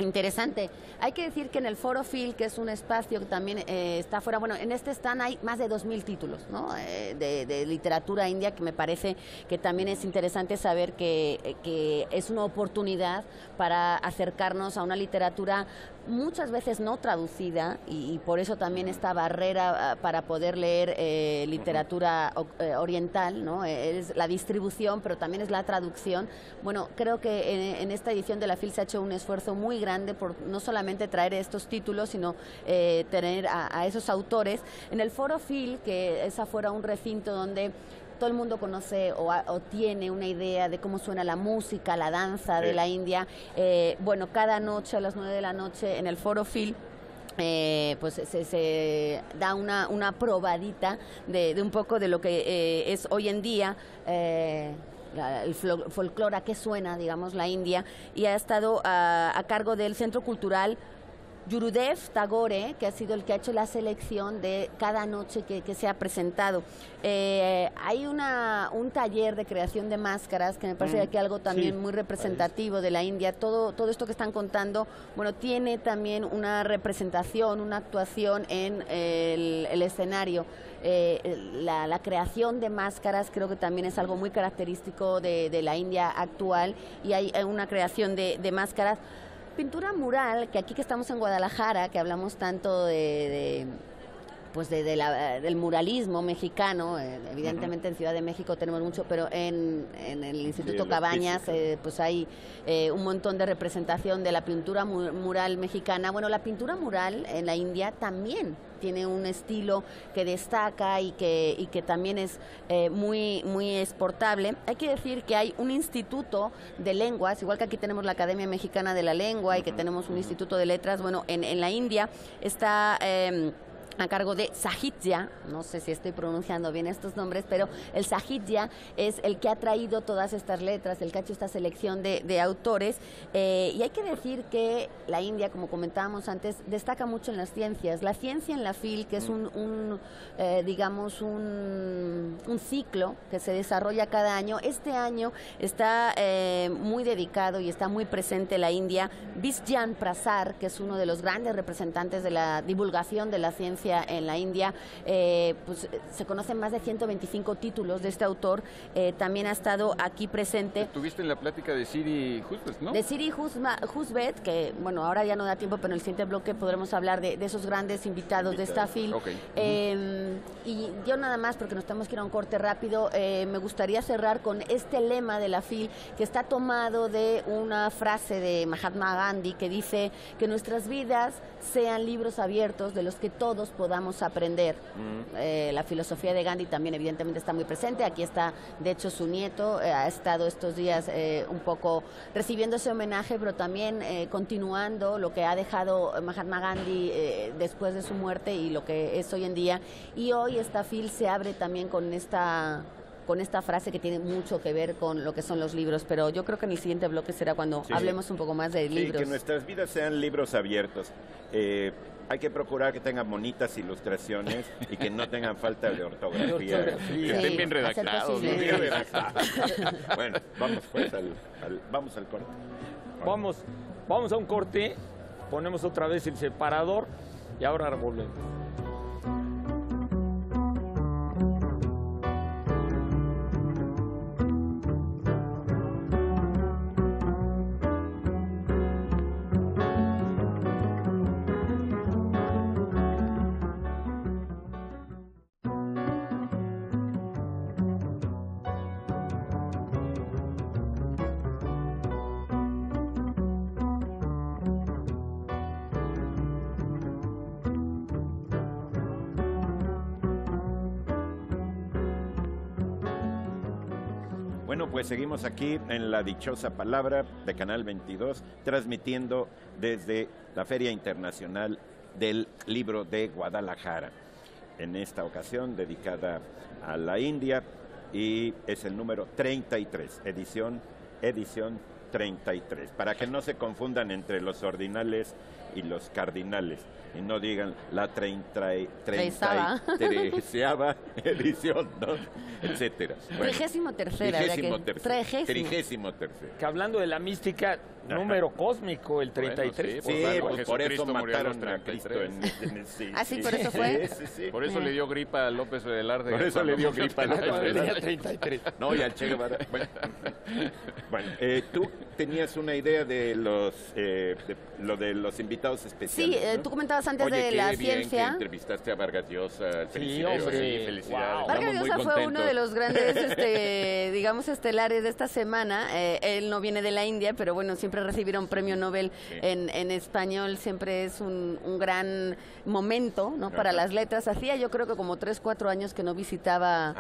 interesante. Hay que decir que en el Foro Phil, que es un espacio que también está fuera, bueno, en este stand hay más de 2000 títulos, ¿no? De literatura india, que me parece que también es interesante saber que es una oportunidad para acercarnos a una literatura muchas veces no traducida y por eso también esta barrera para poder leer literatura oriental, ¿no? Es la distribución, pero también es la traducción. Bueno, creo que en esta edición de la FIL se ha hecho un esfuerzo muy grande por no solamente traer estos títulos, sino tener a esos autores. En el Foro FIL, que es afuera un recinto donde todo el mundo conoce o tiene una idea de cómo suena la música, la danza de la India. Bueno, cada noche a las 9 de la noche en el Foro Phil pues se da una probadita de un poco de lo que es hoy en día el folclore, a qué suena, digamos, la India, y ha estado a cargo del Centro Cultural Gurudev Tagore, que ha sido el que ha hecho la selección de cada noche que se ha presentado. Hay un taller de creación de máscaras que me parece que algo también muy representativo de la India. Todo esto que están contando, bueno, tiene también una representación, una actuación en el escenario. La creación de máscaras creo que también es algo muy característico de la India actual, y hay una creación de máscaras. Pintura mural, que aquí que estamos en Guadalajara, que hablamos tanto del muralismo mexicano, evidentemente en Ciudad de México tenemos mucho, pero en el Instituto Cabañas pues hay un montón de representación de la pintura mural mexicana. Bueno, la pintura mural en la India también tiene un estilo que destaca y que también es muy exportable. Hay que decir que hay un instituto de lenguas, igual que aquí tenemos la Academia Mexicana de la Lengua y que tenemos un instituto de letras. Bueno, en la India está a cargo de Sahitya, no sé si estoy pronunciando bien estos nombres, pero el Sahitya es el que ha traído todas estas letras, el que ha hecho esta selección de autores, y hay que decir que la India, como comentábamos antes, destaca mucho en las ciencias. La ciencia en la FIL, que es digamos un ciclo que se desarrolla cada año, este año está muy dedicado y está muy presente la India. Vishjan Prasad, que es uno de los grandes representantes de la divulgación de la ciencia en la India, pues se conocen más de 125 títulos de este autor. También ha estado aquí presente. Estuviste en la plática de Siri Husbet, ¿no? De Siri Husbet, que bueno, ahora ya no da tiempo, pero en el siguiente bloque podremos hablar de esos grandes invitados de esta FIL. Y yo nada más, porque nos tenemos que ir a un corte rápido, me gustaría cerrar con este lema de la FIL, que está tomado de una frase de Mahatma Gandhi, que dice que nuestras vidas sean libros abiertos de los que todos podamos aprender. La filosofía de Gandhi también evidentemente está muy presente. Aquí está, de hecho, su nieto, ha estado estos días un poco recibiendo ese homenaje, pero también continuando lo que ha dejado Mahatma Gandhi después de su muerte y lo que es hoy en día. Y hoy esta FIL se abre también con esta con esta frase que tiene mucho que ver con lo que son los libros, pero yo creo que en el siguiente bloque será cuando hablemos un poco más de libros. Que nuestras vidas sean libros abiertos. Hay que procurar que tengan bonitas ilustraciones y que no tengan falta de ortografía. Que estén bien redactados. Bueno, vamos pues vamos al corte. Vamos a un corte, ponemos otra vez el separador y ahora volvemos. Bueno, pues seguimos aquí en La Dichosa Palabra de Canal 22, transmitiendo desde la Feria Internacional del Libro de Guadalajara. En esta ocasión dedicada a la India, y es el número 33, edición 33, para que no se confundan entre los ordinales y los cardinales, y no digan la 33ª edición, ¿no? Etcétera. Bueno, 33ª. Que hablando de la mística, número cósmico, el 33. Bueno, sí, por eso mataron a Cristo sí, por eso fue. Sí. Por eso le dio gripa a López Velarde. Por eso le dio gripa a López Velarde. 33. No, y al Che Guevara. Bueno, tú tenías una idea de lo de los invitados especiales. Sí, ¿no? tú comentabas antes de la ciencia. Que entrevistaste a Vargas Llosa. Sí, hombre. Felicidades. Wow. Vargas Llosa fue uno de los grandes, digamos, estelares de esta semana. Él no viene de la India, pero bueno, siempre recibir un premio Nobel en español siempre es un gran momento, ¿no? Para las letras. Hacía yo creo que como 3, 4 años que no visitaba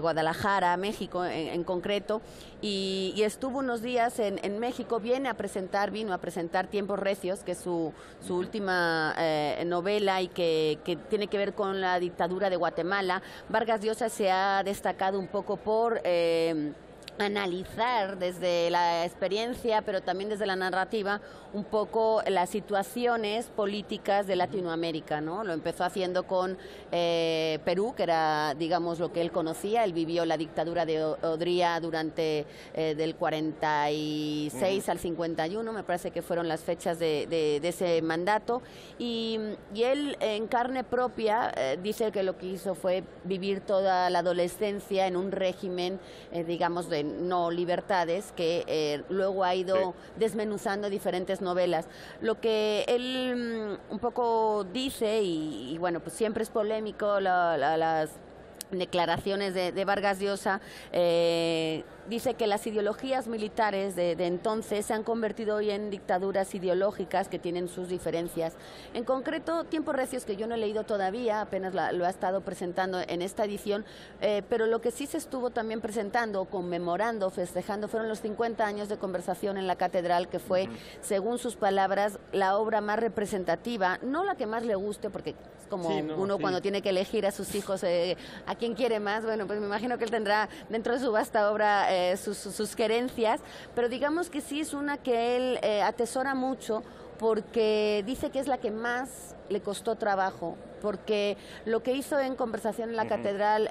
Guadalajara, México en concreto, y estuvo unos días en México. Vino a presentar Tiempos Recios, que es su última novela y que tiene que ver con la dictadura de Guatemala. Vargas Llosa se ha destacado un poco por analizar desde la experiencia, pero también desde la narrativa, un poco las situaciones políticas de Latinoamérica, ¿no? Lo empezó haciendo con Perú, que era, digamos, lo que él conocía. Él vivió la dictadura de Odría durante del 46 al 51, me parece que fueron las fechas de ese mandato, y él en carne propia dice que lo que hizo fue vivir toda la adolescencia en un régimen, digamos, de no libertades, que luego ha ido desmenuzando diferentes novelas. Lo que él un poco dice, y bueno, pues siempre es polémico las declaraciones de Vargas Llosa, dice que las ideologías militares de entonces se han convertido hoy en dictaduras ideológicas que tienen sus diferencias. En concreto, Tiempos Recios, que yo no he leído todavía, apenas lo ha estado presentando en esta edición, pero lo que sí se estuvo también presentando, conmemorando, festejando, fueron los 50 años de Conversación en la Catedral, que fue, según sus palabras, la obra más representativa, no la que más le guste, porque es como cuando tiene que elegir a sus hijos a quién quiere más. Bueno, pues me imagino que él tendrá dentro de su vasta obra sus querencias, pero digamos que sí es una que él atesora mucho, porque dice que es la que más le costó trabajo, porque lo que hizo en Conversación en la Catedral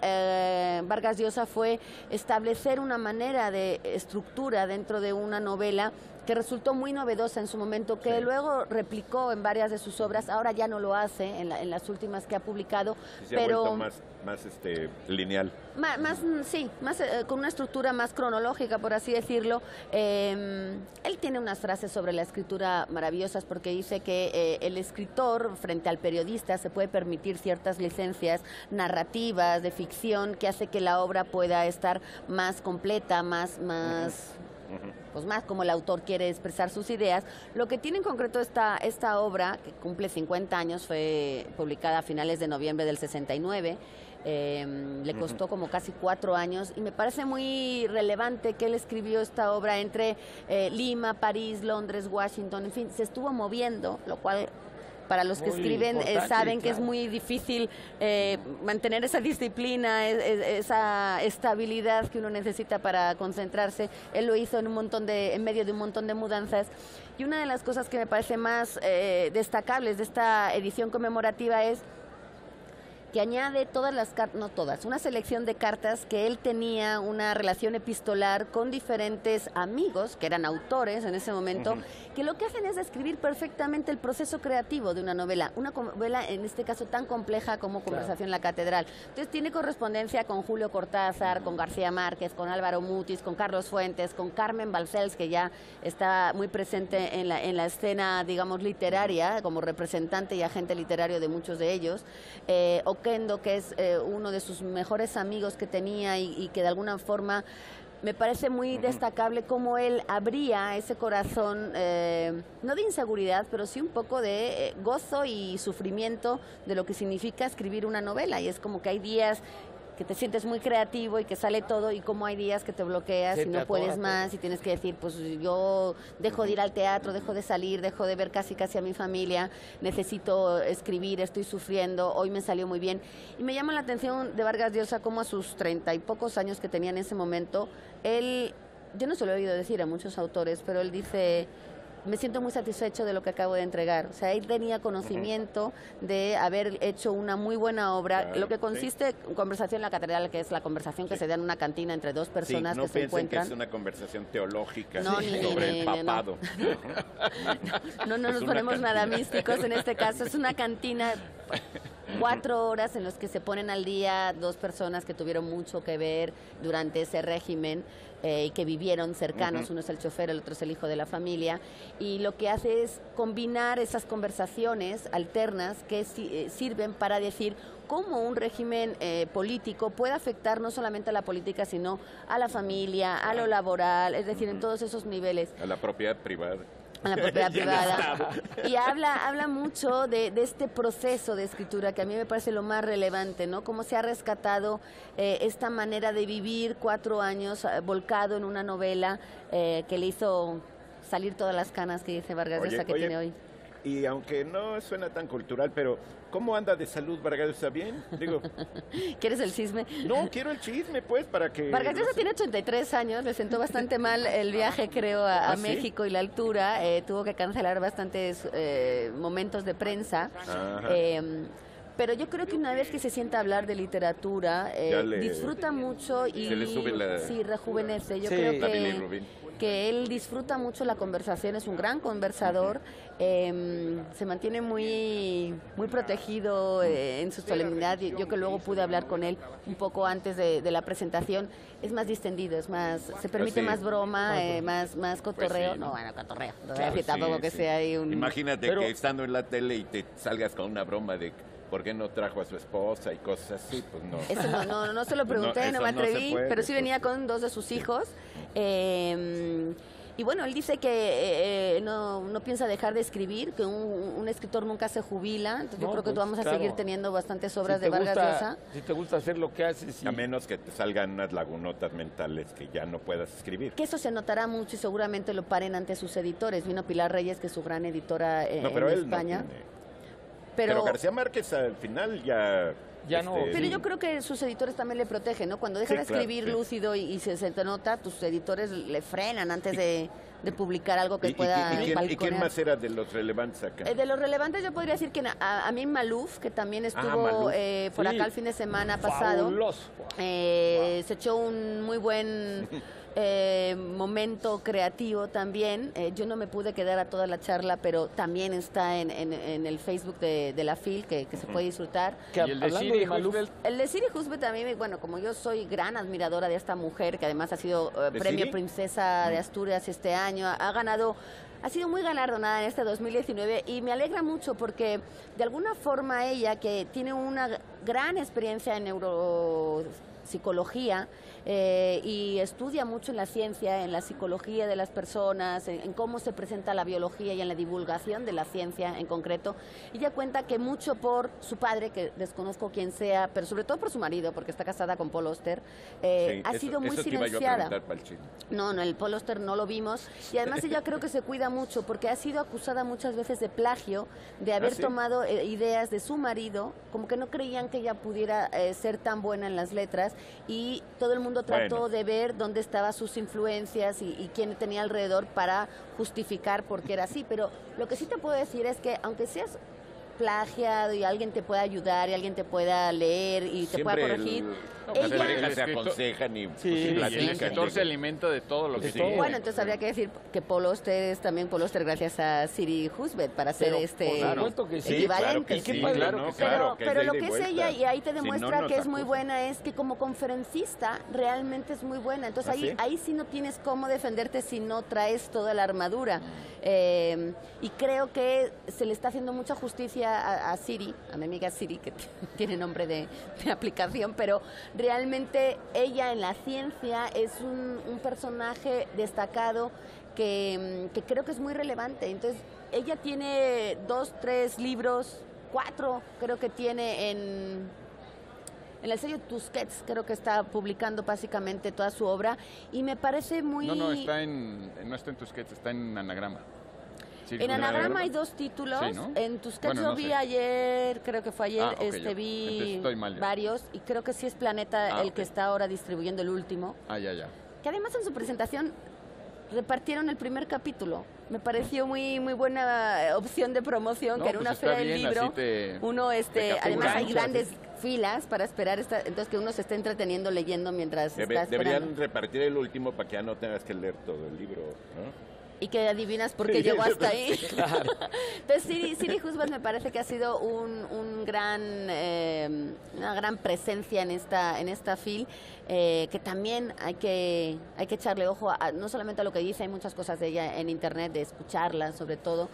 Vargas Llosa fue establecer una manera de estructura dentro de una novela que resultó muy novedosa en su momento, que luego replicó en varias de sus obras. Ahora ya no lo hace en las últimas que ha publicado, pero ha vuelto más lineal. Más con una estructura más cronológica, por así decirlo. Él tiene unas frases sobre la escritura maravillosas, porque dice que el escritor frente al periodista se puede permitir ciertas licencias narrativas, de ficción, que hace que la obra pueda estar más completa, más como el autor quiere expresar sus ideas. Lo que tiene en concreto esta obra, que cumple 50 años, fue publicada a finales de noviembre del 69, le costó como casi 4 años, y me parece muy relevante que él escribió esta obra entre Lima, París, Londres, Washington, en fin, se estuvo moviendo, lo cual para los que Muy escriben importante, saben que es claro. muy difícil mantener esa disciplina, esa estabilidad que uno necesita para concentrarse. Él lo hizo en medio de un montón de mudanzas. Y una de las cosas que me parece más destacables de esta edición conmemorativa es que añade todas las cartas, no todas, una selección de cartas que él tenía una relación epistolar con diferentes amigos, que eran autores en ese momento, que lo que hacen es describir perfectamente el proceso creativo de una novela en este caso tan compleja como Conversación en la Catedral. Entonces tiene correspondencia con Julio Cortázar, con García Márquez, con Álvaro Mutis, con Carlos Fuentes, con Carmen Balcells, que ya está muy presente en la escena, digamos, literaria, como representante y agente literario de muchos de ellos, Oquendo, que es uno de sus mejores amigos que tenía y que de alguna forma me parece muy destacable cómo él abría ese corazón, no de inseguridad, pero sí un poco de gozo y sufrimiento de lo que significa escribir una novela. Y es como que hay días que te sientes muy creativo y que sale todo, y como hay días que te bloqueas y no puedes más y tienes que decir, pues yo dejo de ir al teatro, dejo de salir, dejo de ver casi a mi familia, necesito escribir, estoy sufriendo, hoy me salió muy bien. Y me llama la atención de Vargas Llosa cómo a sus 30 y pocos años que tenía en ese momento, yo no se lo he oído decir a muchos autores, pero él dice: me siento muy satisfecho de lo que acabo de entregar. O sea, él tenía conocimiento de haber hecho una muy buena obra, Claro, lo que consiste en Conversación en la Catedral, que es la conversación que se da en una cantina entre dos personas no que se piensen encuentran. que es una conversación teológica No, sobre el papado. No nos ponemos nada místicos en este caso. Es una cantina, 4 horas en las que se ponen al día dos personas que tuvieron mucho que ver durante ese régimen y que vivieron cercanos. Uno es el chofer, el otro es el hijo de la familia, y lo que hace es combinar esas conversaciones alternas que sirven para decir cómo un régimen político puede afectar no solamente a la política, sino a la familia, a lo laboral, es decir, en todos esos niveles. A la propiedad privada. A la propiedad privada. Y habla mucho de este proceso de escritura, que a mí me parece lo más relevante, ¿no? Cómo se ha rescatado esta manera de vivir 4 años volcado en una novela que le hizo salir todas las canas que dice Vargas Llosa que tiene hoy. Y aunque no suena tan cultural, pero ¿cómo anda de salud Vargas Llosa? ¿Bien? Digo, ¿Quieres el chisme? no, quiero el chisme, pues, para que... Vargas Llosa tiene 83 años, le sentó bastante mal el viaje, creo, a ¿Sí? México y la altura. Tuvo que cancelar bastantes momentos de prensa. Pero yo creo que una vez que se sienta a hablar de literatura, disfruta mucho y se le sube la... sí, rejuvenece. Yo Sí, creo la bilirrubina. que él disfruta mucho la conversación, es un gran conversador, se mantiene muy protegido en su solemnidad. Yo que luego pude hablar con él un poco antes de la presentación, es más distendido, se permite sí. más broma, más cotorreo. sí, no, ¿no? bueno, cotorreo, no Claro, que tampoco sí, que sí. sea ahí un... Imagínate Pero- que estando en la tele y te salgas con una broma de por qué no trajo a su esposa y cosas así, pues no. Eso no se lo pregunté, Eso no me no se atreví, puede, pero sí venía pues. con 2 de sus hijos. Y bueno, él dice que no piensa dejar de escribir, que un escritor nunca se jubila. Entonces yo creo que pues, vamos a claro. seguir teniendo bastantes obras Si de te Vargas gusta- Llosa. Si te gusta hacer lo que haces. A menos que te salgan unas lagunotas mentales que ya no puedas escribir. Que eso se notará mucho y seguramente lo paren ante sus editores. Vino Pilar Reyes, que es su gran editora No, pero en él España. no tiene. Pero García Márquez al final ya... Ya no, Pero sí. yo creo que sus editores también le protegen, ¿no? Cuando deja Sí, de claro, escribir sí. lúcido y se te nota, tus editores le frenan antes de publicar algo que pueda ¿Y quién balconear. más era de los relevantes acá? De los relevantes yo podría decir que a mí Maluf, que también estuvo Maluf. por Sí. acá el fin de semana pasado, Fabuloso. se echó un muy buen momento creativo también. Yo no me pude quedar a toda la charla, pero también está en el Facebook de la FIL, que se puede disfrutar. Que Y el de hablando Siri de Maluf, Husbelt, El de Siri Husbelt también, bueno, como yo soy gran admiradora de esta mujer, que además ha sido ¿De premio Siri? Princesa de Asturias este año, ha ganado, ha sido muy galardonada en este 2019 y me alegra mucho porque de alguna forma ella, que tiene una gran experiencia en neurociencias psicología y estudia mucho en la ciencia, en la psicología de las personas, en cómo se presenta la biología y en la divulgación de la ciencia en concreto. Ella cuenta que mucho por su padre, que desconozco quién sea, pero sobre todo por su marido, porque está casada con Paul Auster, ha sido muy silenciada. No, el Paul Auster no lo vimos, y además ella creo que se cuida mucho porque ha sido acusada muchas veces de plagio, de haber tomado ideas de su marido, como que no creían que ella pudiera ser tan buena en las letras, y todo el mundo trató de ver dónde estaban sus influencias y quién tenía alrededor para justificar por qué era así. Pero lo que sí te puedo decir es que aunque seas plagiado y alguien te pueda ayudar y alguien te pueda leer y te pueda corregir, las parejas se aconsejan y el escritor se alimenta de todo lo que sí. Bueno, entonces habría que decir que Paul Auster es también Paul Auster gracias a Siri Husbeth para hacer equivalente. Pero lo que es ella, y ahí te demuestra que es muy buena, es que como conferencista realmente es muy buena. Entonces ahí sí no tienes cómo defenderte si no traes toda la armadura. Y creo que se le está haciendo mucha justicia a Siri, a mi amiga Siri, que tiene nombre de aplicación, pero realmente ella en la ciencia es un personaje destacado que creo que es muy relevante. Entonces, ella tiene 2, 3 libros, 4 creo que tiene en el sello Tusquets, creo que está publicando básicamente toda su obra, y me parece muy... No está en Tusquets, está en Anagrama. Sí, en Anagrama hay 2 títulos, sí, ¿no? En Tusquets lo vi ayer, creo que fue ayer, vi varios, y creo que sí es Planeta el que está ahora distribuyendo el último. Que además en su presentación repartieron el primer capítulo. Me pareció muy buena opción de promoción, que en una feria del libro uno además hay grandes filas para esperar entonces que uno se esté entreteniendo leyendo mientras está esperando. Deberían repartir el último para que ya no tengas que leer todo el libro, ¿no? Y que adivinas por qué llegó hasta ahí. Claro. Entonces, Siri Husbeth me parece que ha sido una gran presencia en esta fil, que también hay que echarle ojo no solamente a lo que dice, hay muchas cosas de ella en internet, de escucharla, sobre todo.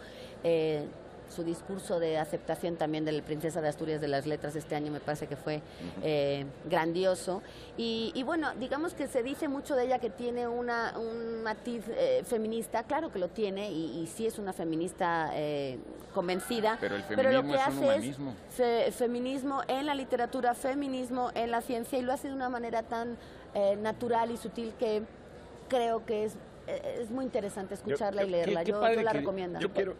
Su discurso de aceptación también de la princesa de Asturias de las letras este año me parece que fue grandioso. Y bueno, digamos que se dice mucho de ella que tiene un matiz feminista, claro que lo tiene, y sí es una feminista convencida, pero lo que hace es feminismo en la literatura, feminismo en la ciencia, y lo hace de una manera tan natural y sutil que creo que es muy interesante escucharla y leerla. Yo la recomiendo. Yo quiero...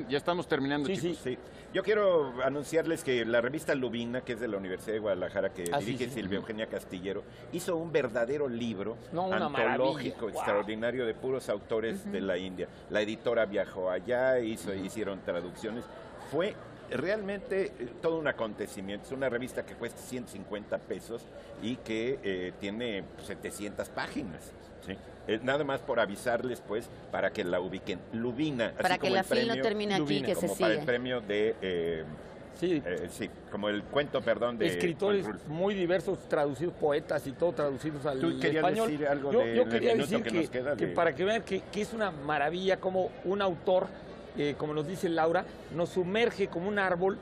Ya estamos terminando, chicos. Sí. Yo quiero anunciarles que la revista Lubina, que es de la Universidad de Guadalajara, que dirige Silvia Eugenia Castillero, hizo un verdadero libro antológico, extraordinario, de puros autores de la India. La editora viajó allá, hicieron traducciones. Fue realmente todo un acontecimiento. Es una revista que cuesta 150 pesos y que tiene 700 páginas. ¿Sí? Nada más por avisarles, pues, para que la ubiquen. Lubina. Para que la FIL no termine aquí, que se siga. Para el premio de... como el cuento, de... Escritores muy diversos, traducidos, poetas y todo traducidos al español. ¿Tú querías decir algo yo quería decir que para que vean que es una maravilla como un autor... como nos dice Laura, nos sumerge como un árbol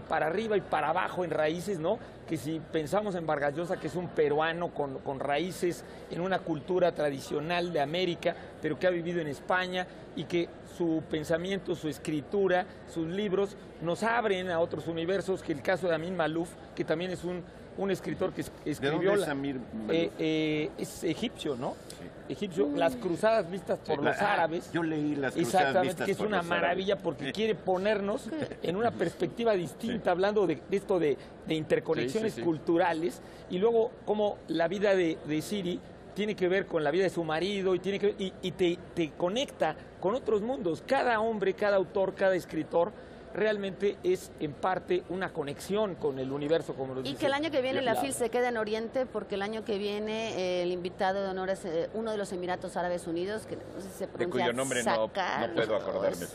para arriba y para abajo en raíces, ¿no? Que si pensamos en Vargas Llosa, que es un peruano con raíces en una cultura tradicional de América, pero que ha vivido en España, y que su pensamiento, su escritura, sus libros nos abren a otros universos, que el caso de Amin Maalouf, que también es un escritor que escribió... ¿De dónde es Amin Maalouf? Es egipcio, ¿no? Egipcio, las cruzadas vistas por los árabes. Yo leí las cruzadas vistas que es una maravilla porque quiere ponernos en una perspectiva distinta, hablando de esto de interconexiones culturales, y luego cómo la vida de Siri tiene que ver con la vida de su marido y te conecta con otros mundos. Cada hombre, cada autor, cada escritor realmente es en parte una conexión con el universo, como lo dice. Y que el año que viene la FIL se queda en Oriente, porque el año que viene el invitado de honor es uno de los Emiratos Árabes Unidos, que no sé si se pronuncia, de cuyo nombre no puedo acordarme.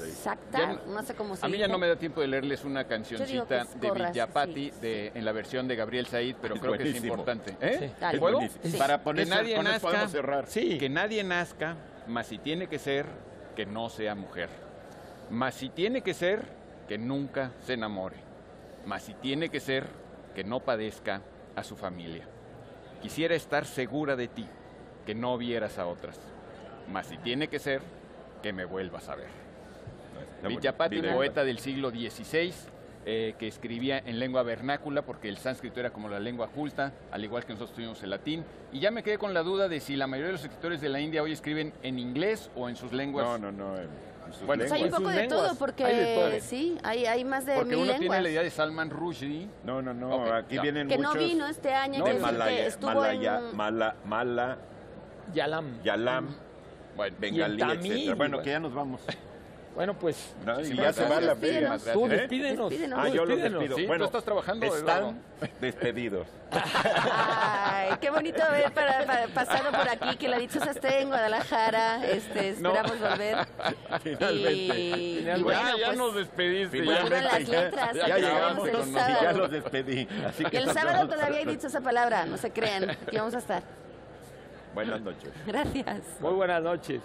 No sé cómo se dice. A mí ya no me da tiempo de leerles una cancioncita de Villapati en la versión de Gabriel Said, pero creo que es importante. ¿Puedo? Para poner, que nadie nazca, mas si tiene que ser, que no sea mujer. Mas si tiene que ser, que nunca se enamore, mas si tiene que ser, que no padezca a su familia. Quisiera estar segura de ti, que no vieras a otras. Mas si tiene que ser, que me vuelvas a ver. Vidyapati, poeta del siglo XVI, que escribía en lengua vernácula, porque el sánscrito era como la lengua culta, al igual que nosotros tuvimos el latín. Y ya me quedé con la duda de si la mayoría de los escritores de la India hoy escriben en inglés o en sus lenguas. No. Bueno, hay un poco de todo, porque sí, hay más de 1000 lenguas. Porque uno tiene la idea de Salman Rushdie. No, okay, aquí vienen que muchos. Que no vino este año, que estuvo Yalam, bueno, bengalí, etcétera. Bueno, que ya nos vamos. Bueno, pues... No, si ya se va la feria. Tú despídenos. Yo los despido. Sí, bueno, tú estás trabajando. Están despedidos. Ay, qué bonito haber pasado por aquí, que la dichosa esté en Guadalajara. Esperamos volver. Finalmente. Ya nos despediste. Finalmente, las letras. Ya llegamos el con sábado. ya los despedí. Así que Y el sábado todavía he dicho esa palabra, no se crean. Aquí vamos a estar. Buenas noches. Gracias. Muy buenas noches.